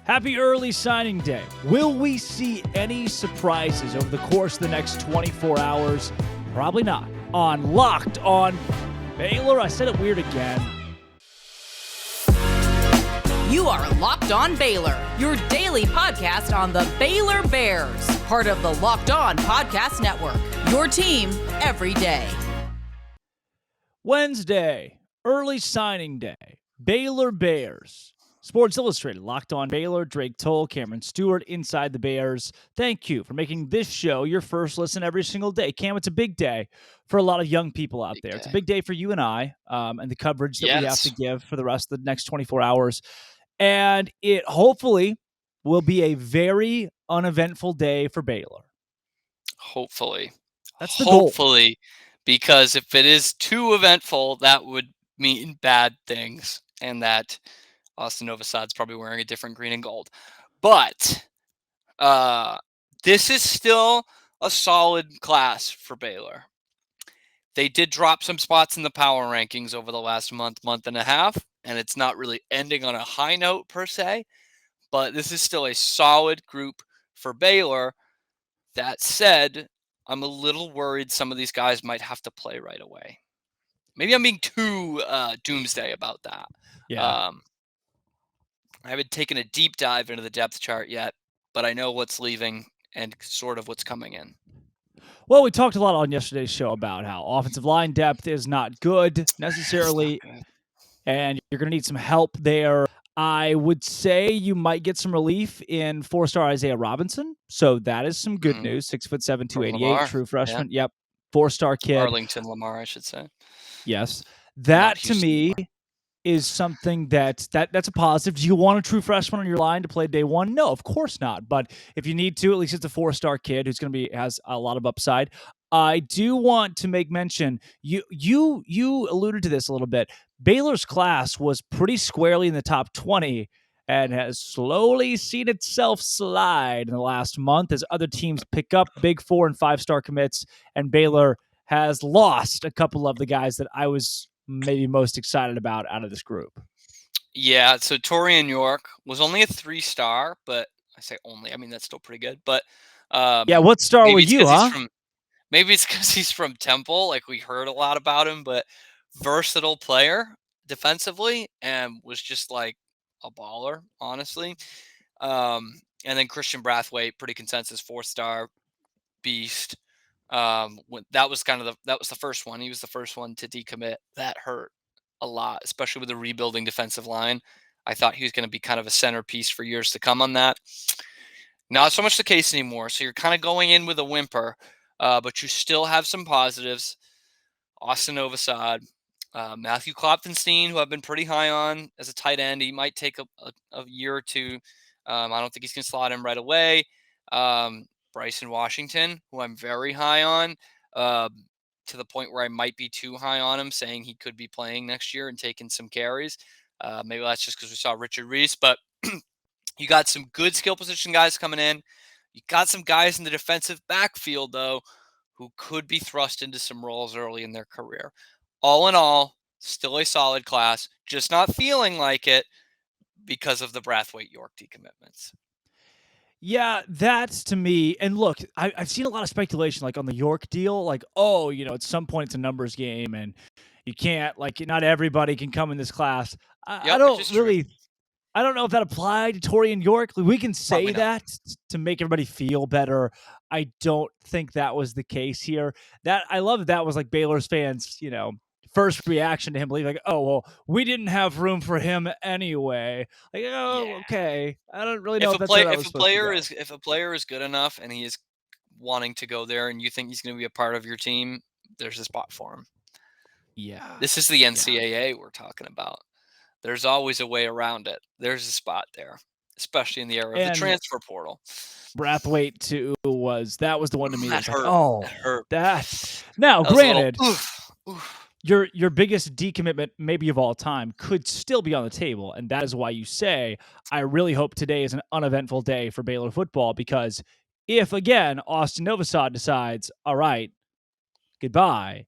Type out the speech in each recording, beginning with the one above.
Happy early signing day. Will we see any surprises over the course of the next 24 hours? Probably not. On Locked on Baylor. I said it weird again. You are Locked on Baylor, your daily podcast on the Baylor Bears, part of the Locked On Podcast Network, your team every day. Wednesday, early signing day. Baylor Bears. Sports Illustrated, Locked on Baylor, Drake Toll, Cameron Stewart, Inside the Bears. Thank you for making this show your first listen every single day. Cam, it's a big day for a lot of young people out there. It's a big day for you and I and the coverage that we have to give for the rest of the next 24 hours. And it hopefully will be a very uneventful day for Baylor. Hopefully. That's the goal. Hopefully, because if it is too eventful, that would mean bad things, and that Austin Novosad's probably wearing a different green and gold. But this is still a solid class for Baylor. They did drop some spots in the power rankings over the last month and a half, and it's not really ending on a high note per se, but this is still a solid group for Baylor. That said, I'm a little worried some of these guys might have to play right away. Maybe I'm being too doomsday about that. Yeah. I haven't taken a deep dive into the depth chart yet, but I know what's leaving and sort of what's coming in. Well, we talked a lot on yesterday's show about how offensive line depth is not good necessarily, and you're going to need some help there. I would say you might get some relief in four-star Isaiah Robinson, so that is some good news. 6'7", 288, true freshman. Yeah. Yep, four-star kid. Arlington Lamar, I should say. Yes, that to me is something that's a positive. Do you want a true freshman on your line to play day one? No, of course not. But if you need to, at least it's a four-star kid who's going to has a lot of upside. I do want to make mention, you alluded to this a little bit. Baylor's class was pretty squarely in the top 20 and has slowly seen itself slide in the last month as other teams pick up big 4- and 5-star commits, and Baylor has lost a couple of the guys that I was maybe most excited about out of this group. Yeah, so Torian York was only a 3-star, but I say only, I mean, that's still pretty good. But what star were you, huh? Maybe it's because he's from Temple. Like, we heard a lot about him, but versatile player defensively and was just like a baller, honestly. And then Christian Brathwaite, pretty consensus 4-star beast. That was the first one. He was the first one to decommit. That hurt a lot, especially with the rebuilding defensive line. I thought he was going to be kind of a centerpiece for years to come on that. Not so much the case anymore. So you're kind of going in with a whimper, but you still have some positives. Austin Novosad, Matthew Klopfenstein, who I've been pretty high on as a tight end. He might take a year or two. I don't think he's going to slot him right away. Bryson Washington, who I'm very high on, to the point where I might be too high on him, saying he could be playing next year and taking some carries. Maybe that's just because we saw Richard Reese, but you got some good skill position guys coming in. You got some guys in the defensive backfield, though, who could be thrust into some roles early in their career. All in all, still a solid class, just not feeling like it because of the Brathwaite York decommitments. Yeah, that's to me. And look, I've seen a lot of speculation, like on the York deal, like, at some point it's a numbers game and you can't, not everybody can come in this class. I don't know if that applied to Torian York. We can say that to make everybody feel better. I don't think that was the case here. I love that was like Baylor's fans, first reaction to him believing we didn't have room for him anyway. Okay. I don't really know if a player is good enough and he is wanting to go there and you think he's going to be a part of your team, there's a spot for him. Yeah. This is the NCAA we're talking about. There's always a way around it. There's a spot there, especially in the era of the transfer portal. Brathwaite too was the one to me that hurt. Now, granted, your biggest decommitment maybe of all time could still be on the table, and that is why you say I really hope today is an uneventful day for Baylor football, because if again Austin Novosad decides, all right, goodbye,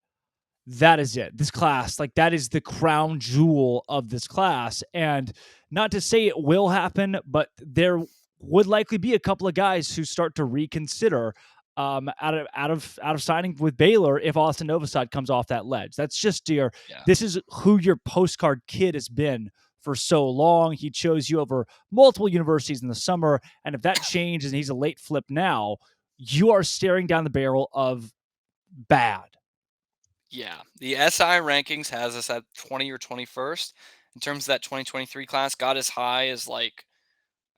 that is it. This class, like, that is the crown jewel of this class. And not to say it will happen, but there would likely be a couple of guys who start to reconsider out of signing with Baylor if Austin Novosad comes off that ledge. That's just Yeah. this is who your postcard kid has been for so long. He chose you over multiple universities in the summer, and if that changes and he's a late flip now, you are staring down the barrel of bad. Yeah. The SI rankings has us at 20 or 21st. In terms of that 2023 class, got as high as like,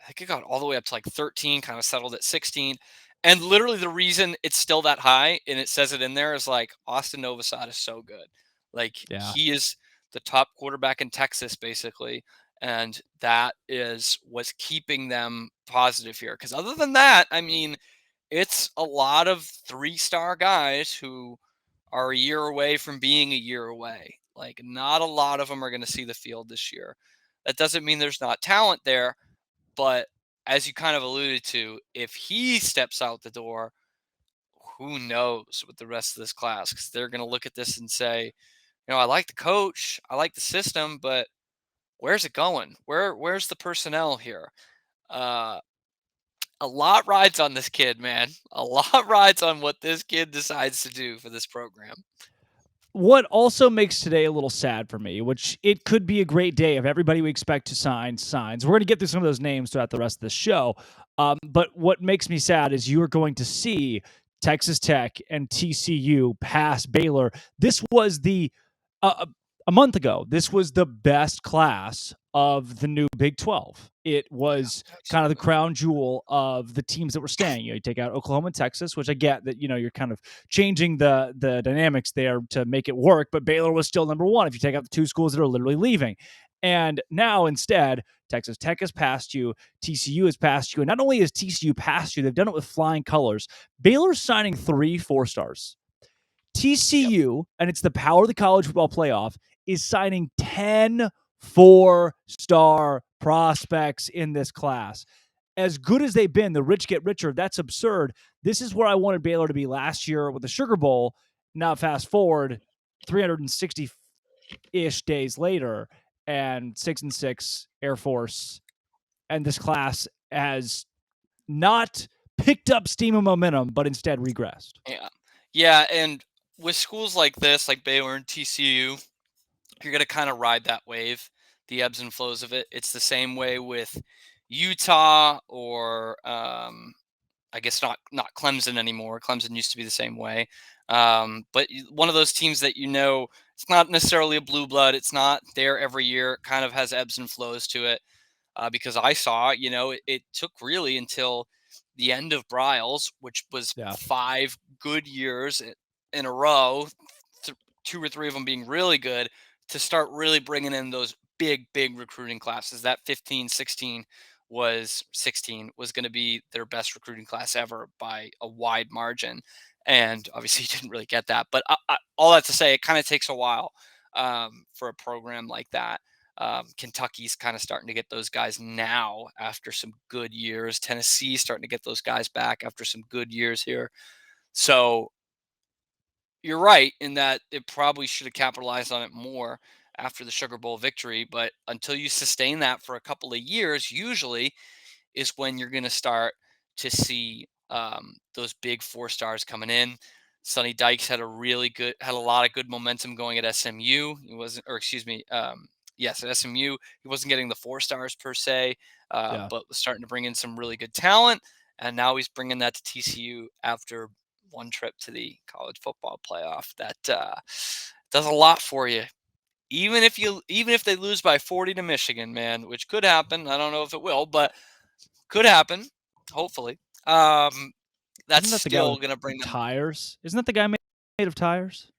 I think it got all the way up to like 13, kind of settled at 16. And literally the reason it's still that high, and it says it in there, is like Austin Novosad is so good. Like Yeah. he is the top quarterback in Texas, basically. And that is what's keeping them positive here. Because other than that, I mean, it's a lot of 3-star guys who are a year away from being a year away. Like, not a lot of them are going to see the field this year. That doesn't mean there's not talent there, but as you kind of alluded to, if he steps out the door, who knows with the rest of this class? Because they're going to look at this and say, I like the coach, I like the system, but where's it going? Where's the personnel here? Uh, a lot rides on this kid, man. A lot rides on what this kid decides to do for this program. What also makes today a little sad for me, which it could be a great day if everybody we expect to sign signs. We're going to get through some of those names throughout the rest of the show. But what makes me sad is you are going to see Texas Tech and TCU pass Baylor. This was a month ago, this was the best class of the new Big 12. It was kind of the crown jewel of the teams that were staying. You take out Oklahoma and Texas, which I get that, you're kind of changing the dynamics there to make it work, but Baylor was still number one if you take out the two schools that are literally leaving. And now instead, Texas Tech has passed you, TCU has passed you, and not only has TCU passed you, they've done it with flying colors. Baylor's signing 3 4-stars. TCU, and it's the power of the college football playoff, is signing 10 4-star prospects in this class. As good as they've been, the rich get richer. That's absurd. This is where I wanted Baylor to be last year with the Sugar Bowl. Now fast forward 360-ish days later, and 6-6 Air Force, and this class has not picked up steam and momentum, but instead regressed. Yeah, and with schools like this, like Baylor and TCU, you're going to kind of ride that wave, the ebbs and flows of it. It's the same way with Utah or I guess not Clemson anymore. Clemson used to be the same way. But one of those teams that it's not necessarily a blue blood. It's not there every year. It kind of has ebbs and flows to it. Because I saw, it took really until the end of Bryles, which was 5 good years in a row, 2 or 3 of them being really good, to start really bringing in those big recruiting classes. That 16 was going to be their best recruiting class ever by a wide margin. And obviously you didn't really get that. But all that to say, it kind of takes a while for a program like that. Kentucky's kind of starting to get those guys now after some good years. Tennessee's starting to get those guys back after some good years here. So you're right in that it probably should have capitalized on it more after the Sugar Bowl victory. But until you sustain that for a couple of years, usually is when you're going to start to see those big 4-stars coming in. Sonny Dykes had a lot of good momentum going at SMU. At SMU, he wasn't getting the 4-stars per se, but was starting to bring in some really good talent. And now he's bringing that to TCU after one trip to the college football playoff. That does a lot for you. Even if they lose by 40 to Michigan, man, which could happen. I don't know if it will, but could happen. Hopefully, that's still going to bring them tires. Isn't that the guy made of tires?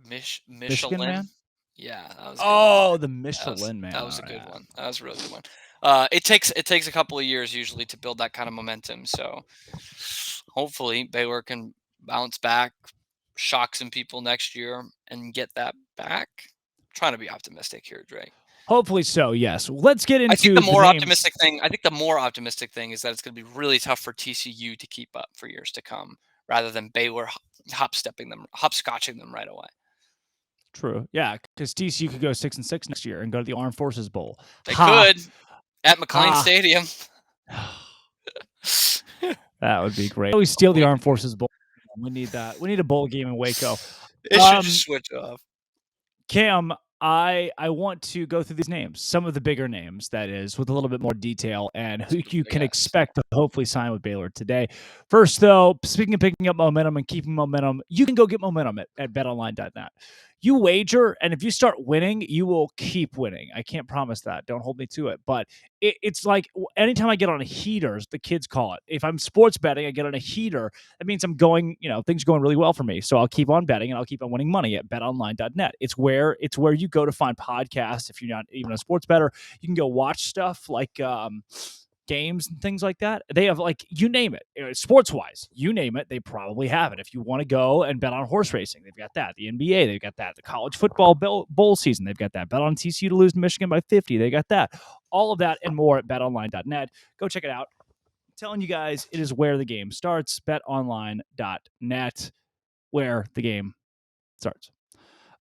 Michelin Man. Yeah, that was the Michelin Man. That was a good one. That was a really good one. It takes a couple of years usually to build that kind of momentum. So hopefully Baylor can bounce back, shock some people next year, and get that back. I'm trying to be optimistic here, Drake. Hopefully so, yes. Let's get into I think the more optimistic thing is that it's going to be really tough for TCU to keep up for years to come. rather than Baylor hopscotching them right away. True. Yeah, because TCU could go 6-6 next year and go to the Armed Forces Bowl. They could at McLean Stadium. That would be great. We steal the Armed Forces Bowl. We need that. We need a bowl game in Waco. It should just switch off. Cam, I want to go through these names, some of the bigger names, that is, with a little bit more detail and who you can expect to hopefully sign with Baylor today. First, though, speaking of picking up momentum and keeping momentum, you can go get momentum at betonline.net. You wager, and if you start winning, you will keep winning. I can't promise that. Don't hold me to it. But it's like anytime I get on a heater, as the kids call it, if I'm sports betting, I get on a heater, that means I'm going, things are going really well for me. So I'll keep on betting and I'll keep on winning money at betonline.net. It's where you go to find podcasts. If you're not even a sports bettor, you can go watch stuff like games and things like that. They have, like, you name it, sports wise, you name it, they probably have it. If you want to go and bet on horse racing, they've got that. The NBA, they've got that. The college football bowl season, they've got that. Bet on TCU to lose to Michigan by 50, they got that. All of that and more at betonline.net. Go check it out. I'm telling you guys, it is where the game starts. betonline.net, where the game starts.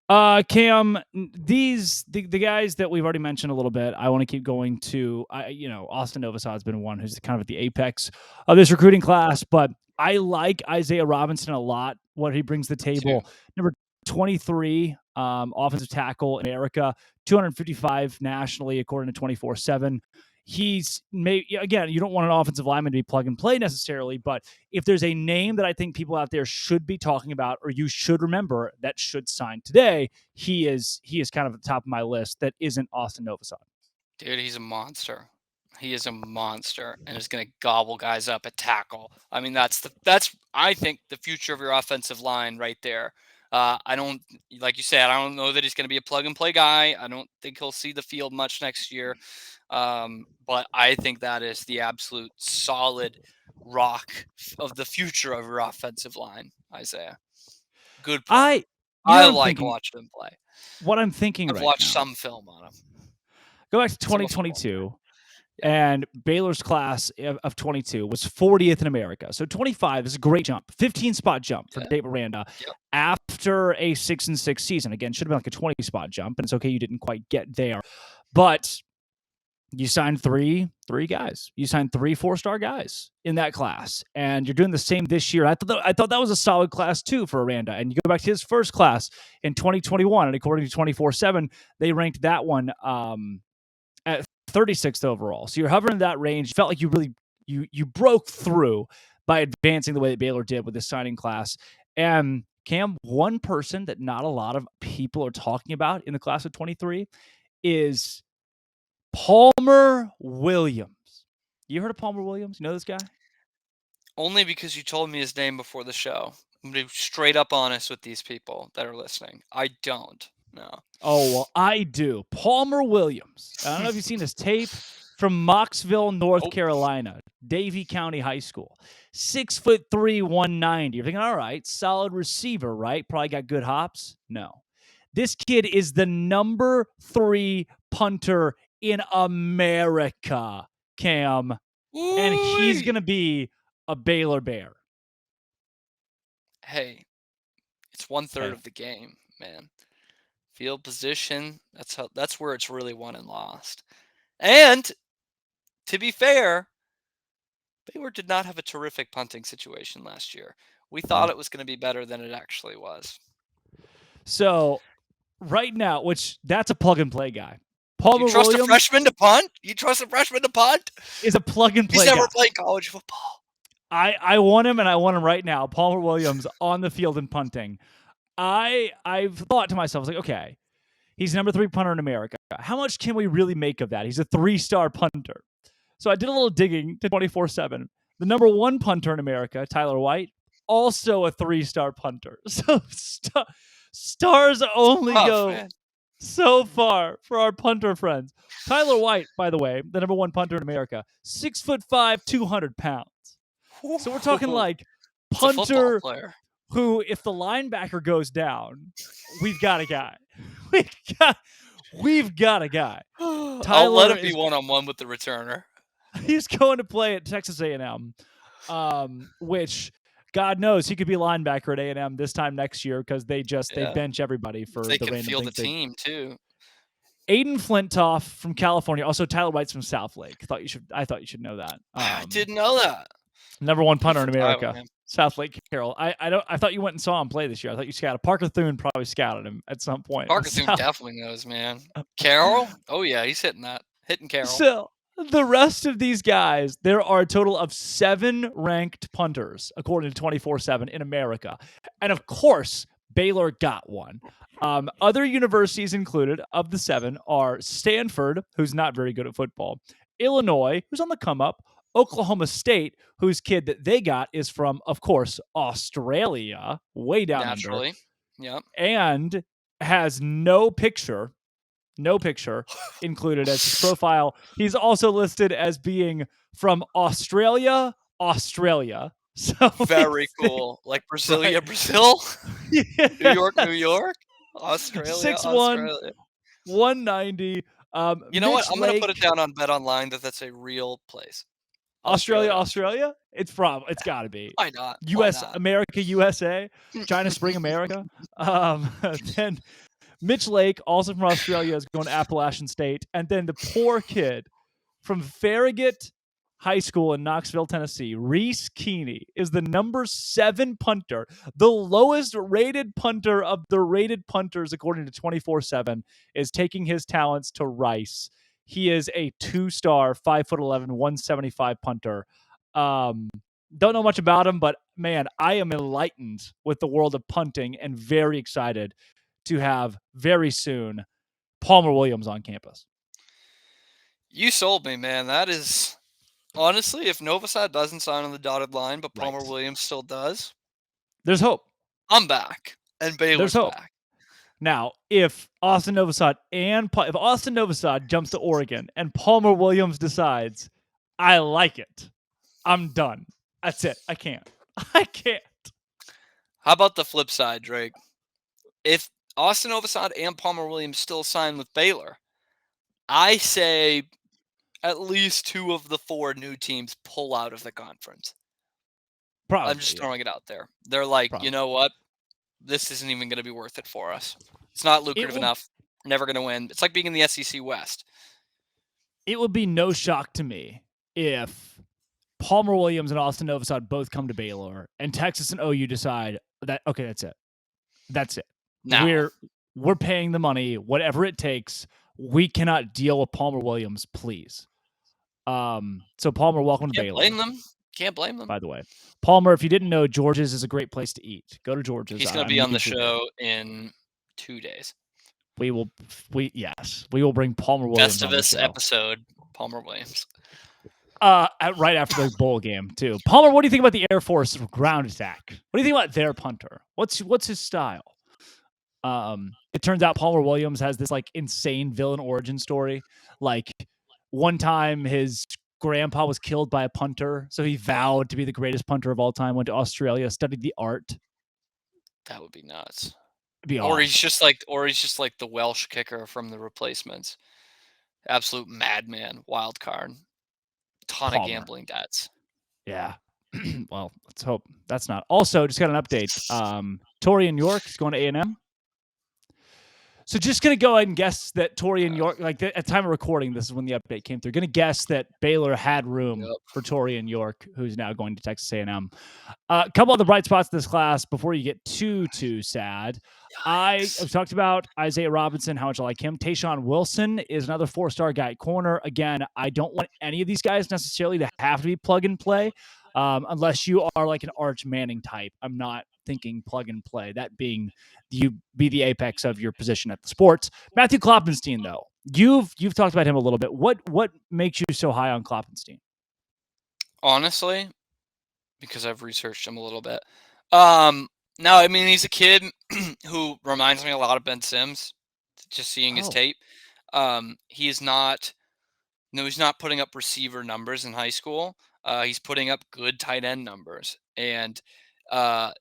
Cam, the guys that we've already mentioned a little bit, I want to keep going to. Austin Novosad has been one who's kind of at the apex of this recruiting class, but I like Isaiah Robinson a lot. What he brings to the table, number 23, offensive tackle in America, 255 nationally according to 24/7. He's again, you don't want an offensive lineman to be plug and play necessarily, but if there's a name that I think people out there should be talking about, or you should remember that should sign today, he is kind of at the top of my list. That isn't Austin Novosad. Dude, he's a monster. He is a monster and is going to gobble guys up at tackle. I mean, that's I think the future of your offensive line right there. I don't, like you said, I don't know that he's going to be a plug and play guy. I don't think he'll see the field much next year. But I think that is the absolute solid rock of the future of your offensive line, Isaiah. Good play. I like watching him play. What I'm thinking I've watched some film on him. Go back to 2022. And Baylor's class of 22 was 40th in America. So 25 is a great jump, 15-spot jump for Dave Aranda after a 6-6 season. Again, should have been like a 20-spot jump, and it's okay you didn't quite get there. But you signed three guys. You signed 3 4-star guys in that class, and you're doing the same this year. I thought that was a solid class too for Aranda. And you go back to his first class in 2021, and according to 24/7, they ranked that one at 36th overall. So you're hovering in that range. Felt like you really you broke through by advancing the way that Baylor did with this signing class. And Cam, one person that not a lot of people are talking about in the class of 23 is Palmer Williams. You heard of Palmer Williams? You know this guy? Only because you told me his name before the show. I'm going to be straight up honest with these people that are listening. I don't. No. Oh, well, I do. Palmer Williams. I don't know if you've seen his tape from Mocksville, North Carolina, Davie County High School. 6'3", 190. You're thinking, all right, solid receiver, right? Probably got good hops. No. This kid is the number 3 punter in America, Cam. Ooh. And he's going to be a Baylor Bear. Hey, it's 1/3 of the game, man. Field position, that's where it's really won and lost. And to be fair, Baylor did not have a terrific punting situation last year. We thought it was going to be better than it actually was. So right now, that's a plug and play guy. Palmer you trust Williams a freshman to punt? You trust a freshman to punt? Is a plug and play He's never guy. played college football. I want him, and I want him right now. Palmer Williams on the field and punting. I've thought to myself, I was like, okay, he's number 3 punter in America. How much can we really make of that? He's a 3-star punter. So I did a little digging to 24/7. The number 1 punter in America, Tyler White, also a 3-star punter. So stars only go so far for our punter friends. Tyler White, by the way, the number 1 punter in America, 6'5", 200 pounds. So we're talking like punter who, if the linebacker goes down, we've got a guy. We've got a guy. I'll let him be one-on-one with the returner. He's going to play at Texas A&M, which God knows he could be linebacker at A&M this time next year because they Yeah. bench everybody for They the can random field the things they. team too. Aiden Flintoff from California, also Tyler White's from Southlake. I thought you should know that. I didn't know that. Number one Good punter in for Tyler, America, man. Southlake Carroll. I thought you went and saw him play this year. I thought you scouted. Parker Thune probably scouted him at some point. Parker Thune definitely knows, man. Carroll? Oh yeah, he's hitting Carroll. So the rest of these guys, there are a total of 7 ranked punters, according to 24/7 in America. And of course, Baylor got one. Other universities included of the 7 are Stanford, who's not very good at football, Illinois, who's on the come up, Oklahoma State, whose kid that they got is from, of course, Australia, way down Naturally. under, Yep. and has no picture included as his profile. He's also listed as being from Australia. So Very cool. Like Brasilia, right. Brazil? Yeah. New York? Australia, 6'1", Australia. 190. You know what? I'm going to put it down on BetOnline that's a real place. Australia? It's got to be. Why not? America, USA, China Spring, America. Then Mitch Lake, also from Australia, is going to Appalachian State. And then the poor kid from Farragut High School in Knoxville, Tennessee, Reese Keeney, is the number 7 punter, the lowest rated punter of the rated punters, according to 24/7, is taking his talents to Rice. He is a 2-star, 5'11", 175 punter. Don't know much about him, but man, I am enlightened with the world of punting and very excited to have very soon Palmer Williams on campus. You sold me, man. That is honestly, if Novosad doesn't sign on the dotted line, but Palmer Williams still does, there's hope. I'm back, and Baylor's back. Now, if Austin Novosad jumps to Oregon and Palmer Williams decides, I like it, I'm done. That's it. I can't. How about the flip side, Drake? If Austin Novosad and Palmer Williams still sign with Baylor, I say at least 2 of the 4 new teams pull out of the conference. Probably, I'm just throwing it out there. They're like, you know what? This isn't even going to be worth it for us. It's not lucrative enough. We're never going to win. It's like being in the SEC West. It would be no shock to me if Palmer Williams and Austin Novosad both come to Baylor and Texas and OU decide that, okay, that's it. Now, we're paying the money, whatever it takes. We cannot deal with Palmer Williams, please. So Palmer, welcome to Baylor. Can't blame them. By the way, Palmer, if you didn't know, George's is a great place to eat. Go to George's. He's going to be on the show in 2 days. We will bring Palmer Williams on the show. Episode, Palmer Williams. Right after the bowl game too. Palmer, what do you think about the Air Force ground attack? What do you think about their punter? What's his style? It turns out Palmer Williams has this like insane villain origin story. Like one time his grandpa was killed by a punter, so he vowed to be the greatest punter of all time, went to Australia, studied the art. That would be nuts. Awesome. Or he's just like the Welsh kicker from The Replacements. Absolute madman, wild card. Ton of gambling debts. Yeah. Well, let's hope that's not. Also, just got an update. Torian York is going to A&M. So just going to go ahead and guess that Torian York, like at the time of recording, this is when the update came through. Going to guess that Baylor had room for Torian York, who's now going to Texas A&M. A couple of the bright spots in this class before you get too sad. I've talked about Isaiah Robinson, how much I like him. Tayshawn Wilson is another 4-star guy at corner. Again, I don't want any of these guys necessarily to have to be plug and play unless you are like an Arch Manning type. I'm not thinking plug and play, that being you be the apex of your position at the sports. Matthew Kloppenstein, though, you've talked about him a little bit. What makes you so high on Kloppenstein? Honestly, because I've researched him a little bit. No, I mean, he's a kid who reminds me a lot of Ben Sims, just seeing his tape. He's not putting up receiver numbers in high school. He's putting up good tight end numbers, and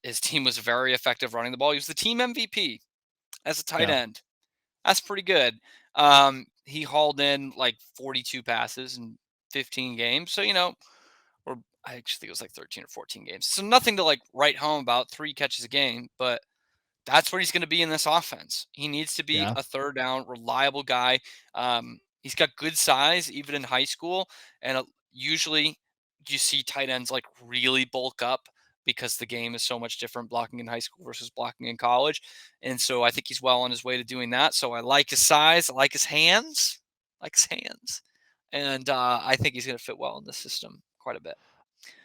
his team was very effective running the ball. He was the team MVP as a tight end. That's pretty good. He hauled in like 42 passes in 15 games. So, or I actually think it was like 13 or 14 games. So nothing to like write home about, 3 catches a game, but that's what he's going to be in this offense. He needs to be Yeah. a third down, reliable guy. He's got good size, even in high school. And usually you see tight ends like really bulk up because the game is so much different blocking in high school versus blocking in college. And so I think he's well on his way to doing that. So I like his size. I like his hands. And I think he's going to fit well in the system quite a bit.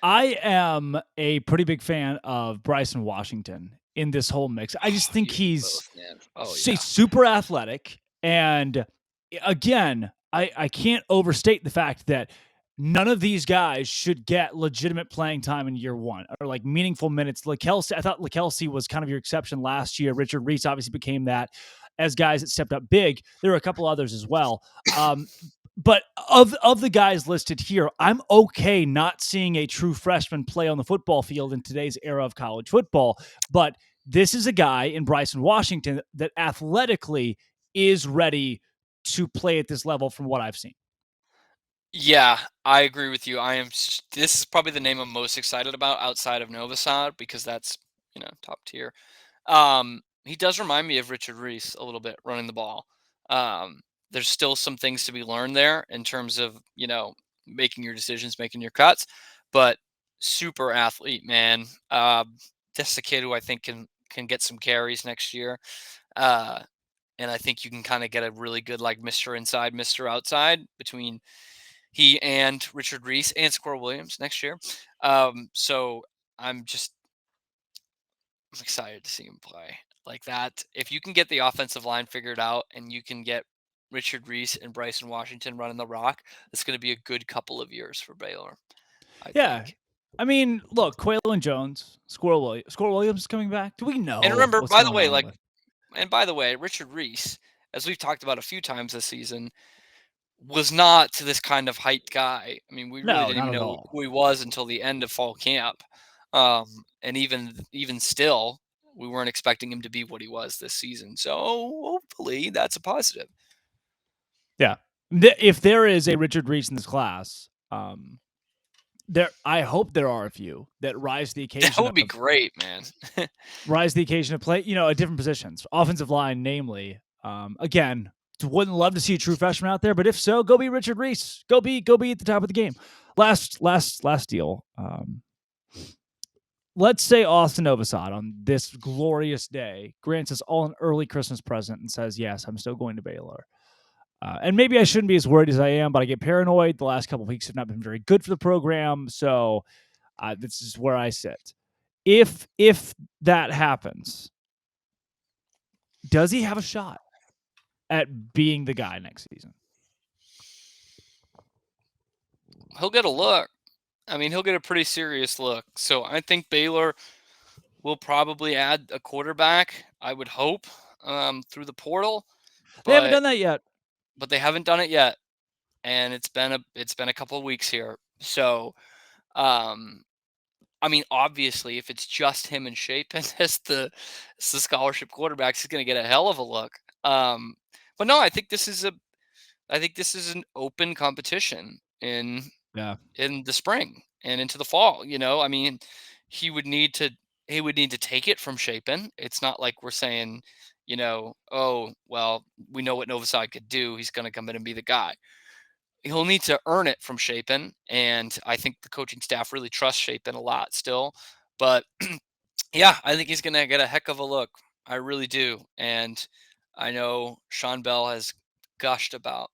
I am a pretty big fan of Bryson Washington in this whole mix. I just think You and me he's both, man. Oh, yeah. super athletic. And again, I can't overstate the fact that none of these guys should get legitimate playing time in year one or like meaningful minutes. I thought LaKelsey was kind of your exception last year. Richard Reese obviously became that as guys that stepped up big. There were a couple others as well. But of the guys listed here, I'm okay not seeing a true freshman play on the football field in today's era of college football. But this is a guy in Bryson Washington that athletically is ready to play at this level from what I've seen. Yeah, I agree with you. This is probably the name I'm most excited about outside of Novosad because that's, top tier. He does remind me of Richard Reese a little bit running the ball. There's still some things to be learned there in terms of, making your decisions, making your cuts, but super athlete, man. That's a kid who I think can get some carries next year. And I think you can kind of get a really good like Mr. Inside, Mr. Outside between he and Richard Reese and Squirrel Williams next year. So I'm excited to see him play like that. If you can get the offensive line figured out and you can get Richard Reese and Bryson Washington running the rock, it's going to be a good couple of years for Baylor, I think. I mean, look, Quaylon Jones, Squirrel Williams is coming back. Do we know And remember, what's going on? by the way, Richard Reese, as we've talked about a few times this season, was not this kind of height guy. I mean, we really No, didn't not even at know all. who he was until the end of fall camp. And even still, we weren't expecting him to be what he was this season. So hopefully that's a positive. Yeah. If there is a Richard Reese in this class, I hope there are a few that rise to the occasion. That would be great, man. Rise to the occasion of play, at different positions, offensive line, namely. Again, wouldn't love to see a true freshman out there, but if so, go be Richard Reese. Go be at the top of the game. Last deal. Let's say Austin Novosad on this glorious day grants us all an early Christmas present and says, "Yes, I'm still going to Baylor." And maybe I shouldn't be as worried as I am, but I get paranoid. The last couple of weeks have not been very good for the program, so this is where I sit. If that happens, does he have a shot at being the guy next season? He'll get a look. I mean, he'll get a pretty serious look. So I think Baylor will probably add a quarterback, I would hope, through the portal. They haven't done that yet. But they haven't done it yet. And it's been a couple of weeks here. So I mean, obviously, if it's just him and Shapen as the scholarship quarterbacks, he's going to get a hell of a look. But no, I think this is an open competition in the spring and into the fall. I mean, he would need to take it from Shapen. It's not like we're saying, oh well, we know what Novosad could do. He's going to come in and be the guy. He'll need to earn it from Shapen, and I think the coaching staff really trusts Shapen a lot still. But yeah, I think he's going to get a heck of a look. I really do. And I know Sean Bell has gushed about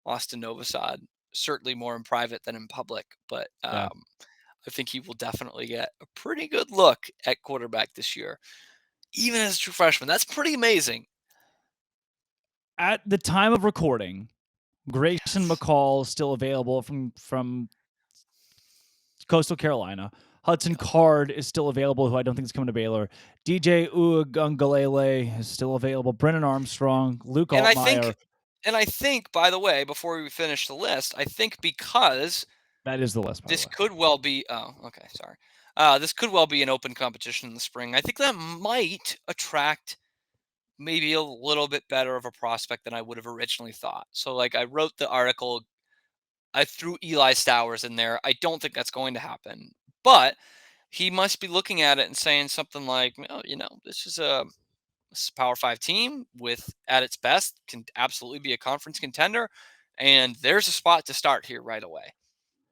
Austin Novosad, certainly more in private than in public. But I think he will definitely get a pretty good look at quarterback this year, even as a true freshman. That's pretty amazing. At the time of recording, Grayson McCall is still available from Coastal Carolina. Hudson Card is still available, who I don't think is coming to Baylor. DJ Uiagalelei is still available. Brennan Armstrong, Luke Altmaier. And I think, by the way, before we finish the list, I think because that is the list. This could well be. Oh, okay, sorry. This could well be an open competition in the spring. I think that might attract maybe a little bit better of a prospect than I would have originally thought. So, like, I wrote the article I threw Eli Stowers in there. I don't think that's going to happen. But he must be looking at it and saying something like, oh, this is a Power 5 team with, at its best, can absolutely be a conference contender. And there's a spot to start here right away.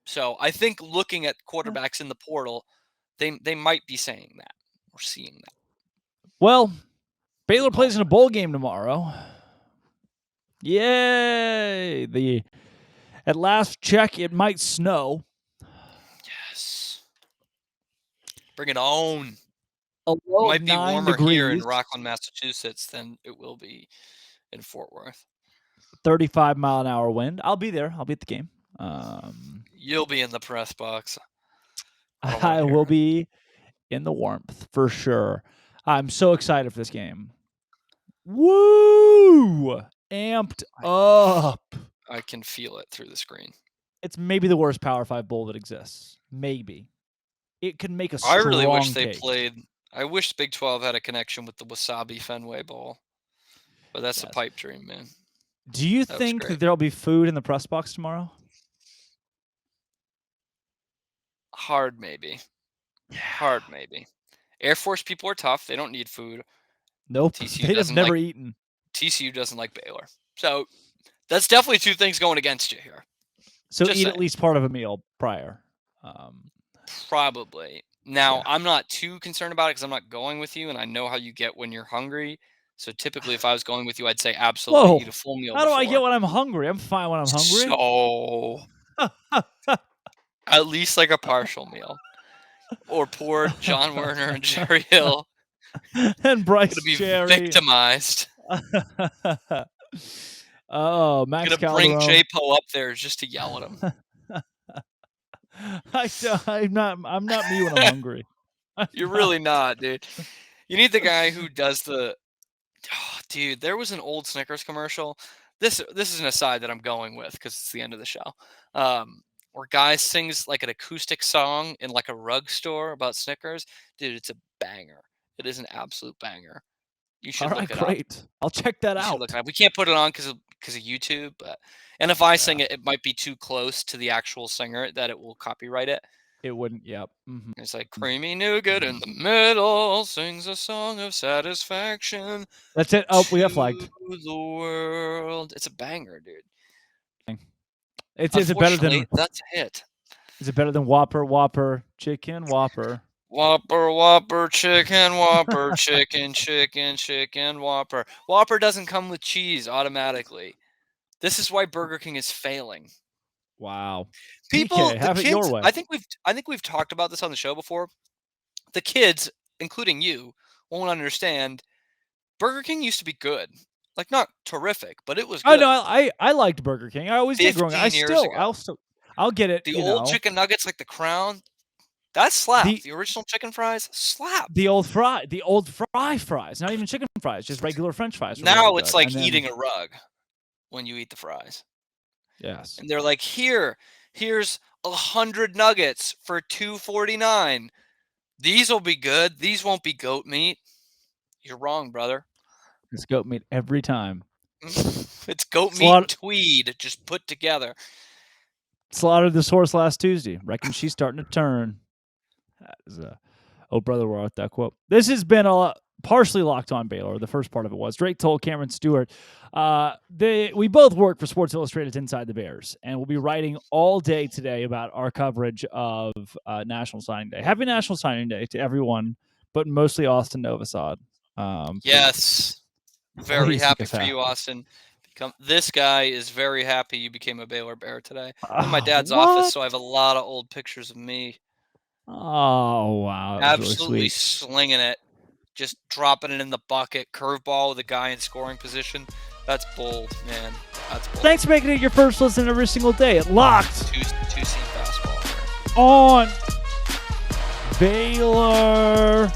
So I think looking at quarterbacks in the portal, they might be saying that or seeing that. Well, Baylor plays in a bowl game tomorrow. Yay! At last check, it might snow. Yes. Bring it on. A low might of be 9 warmer degrees. here in Rockland, Massachusetts than it will be in Fort Worth. 35-mile-an-hour wind. I'll be there. I'll be at the game. You'll be in the press box. I will be in the warmth for sure. I'm so excited for this game. Woo! Amped up. I can feel it through the screen. It's maybe the worst Power 5 bowl that exists. Maybe. It could make a strong I really wish they case. played. I wish Big 12 had a connection with the Wasabi Fenway Bowl. But that's a pipe dream, man. Do you think that there'll be food in the press box tomorrow? Hard, maybe. Hard, maybe. Air Force people are tough. They don't need food. Nope. They've never eaten. TCU doesn't like Baylor. So that's definitely two things going against you here. So just eat at least part of a meal prior. Probably. Now, I'm not too concerned about it because I'm not going with you, and I know how you get when you're hungry. So typically, if I was going with you, I'd say absolutely eat a full meal. How do I get when I'm hungry? I'm fine when I'm hungry. So at least like a partial meal. Or poor John Werner and Jerry Hill. And Bryce gonna be Jerry. Victimized. Oh, Max gonna Calderon. bring J-Po up there just to yell at him. I'm not me when I'm hungry. You're really not, dude. You need the guy who does the. Oh, dude, there was an old Snickers commercial. This is an aside that I'm going with because it's the end of the show. Where guy sings like an acoustic song in like a rug store about Snickers. Dude, it's a banger. It is an absolute banger. You should look it great. up. I'll check that out. We can't put it on because of YouTube, and if I sing it, it might be too close to the actual singer that it will copyright it. It wouldn't. Yep. Mm-hmm. It's like creamy nougat in the middle sings a song of satisfaction. That's it. Oh, we got flagged. The world. It's a banger, dude. Is it better than? That's a hit. Is it better than Whopper, Chicken Whopper? Whopper, chicken, Whopper, chicken, Whopper. Whopper doesn't come with cheese automatically. This is why Burger King is failing. Wow. People, PK, have kids, it your way. I think we've talked about this on the show before. The kids, including you, won't understand. Burger King used to be good. Like not terrific, but it was good. Oh no, I liked Burger King. I always did growing up. I'll get it. The old chicken nuggets like the Crown, that slapped. The original chicken fries slapped. The old fry fries, not even chicken fries, just regular French fries. Now it's like eating a rug when you eat the fries. Yes. And they're like, here's 100 nuggets for $2.49. These will be good. These won't be goat meat. You're wrong, brother. It's goat meat every time. It's goat meat and tweed just put together. Slaughtered this horse last Tuesday. Reckon she's starting to turn. That is oh, brother, we're at that quote. This has been partially Locked On Baylor. The first part of it was Drake told Cameron Stewart. We both work for Sports Illustrated's Inside the Bears, and we'll be writing all day today about our coverage of National Signing Day. Happy National Signing Day to everyone, but mostly Austin Novosad. Yes. Very happy for you, Austin. This guy is very happy you became a Baylor Bear today. I'm in my dad's office, so I have a lot of old pictures of me. Oh, wow. Absolutely really slinging it. Just dropping it in the bucket. Curveball with a guy in scoring position. That's bold, man. That's bold. Thanks for making it your first listen every single day. It locked. Two-seam fastball. On Baylor.